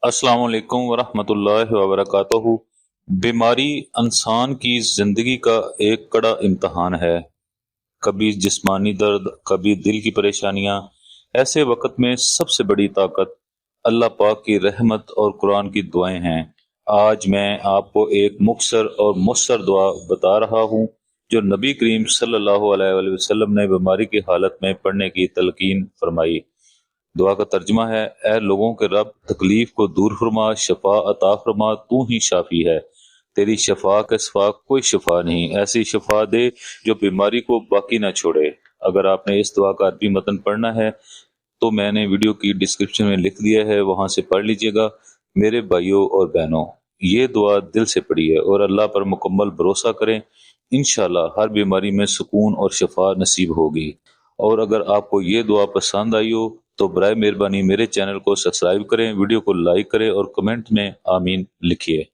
अस्सलाम वालेकुम वरहमतुल्लाहि वबरकातुहू। बीमारी इंसान की जिंदगी का एक कड़ा इम्तहान है। कभी जिस्मानी दर्द, कभी दिल की परेशानियां। ऐसे वक्त में सबसे बड़ी ताकत अल्लाह पाक की रहमत और कुरान की दुआएं हैं। आज मैं आपको एक मुख्तसर और मुस्सर दुआ बता रहा हूँ जो नबी करीम सल्लल्लाहु अलैहि वसल्लम ने बीमारी की हालत में पढ़ने की तलकीन फरमाई। दुआ का तर्जुमा है, ए लोगों के रब, तकलीफ को दूर फरमा, शफा अता फरमा, तू ही शाफी है। तेरी शफा के सिवा कोई शफा नहीं, ऐसी शफा दे जो बीमारी को बाकी ना छोड़े। अगर आपने इस दुआ का अरबी मतन पढ़ना है तो मैंने वीडियो की डिस्क्रिप्शन में लिख दिया है, वहां से पढ़ लीजिएगा। मेरे भाइयों और बहनों, ये दुआ दिल से पढ़िए और अल्लाह पर मुकम्मल भरोसा करें। इंशाल्लाह हर बीमारी में सुकून और शफा नसीब होगी। और अगर आपको ये दुआ पसंद आई हो तो बराए मेहरबानी मेरे चैनल को सब्सक्राइब करें, वीडियो को लाइक करें और कमेंट में आमीन लिखिए।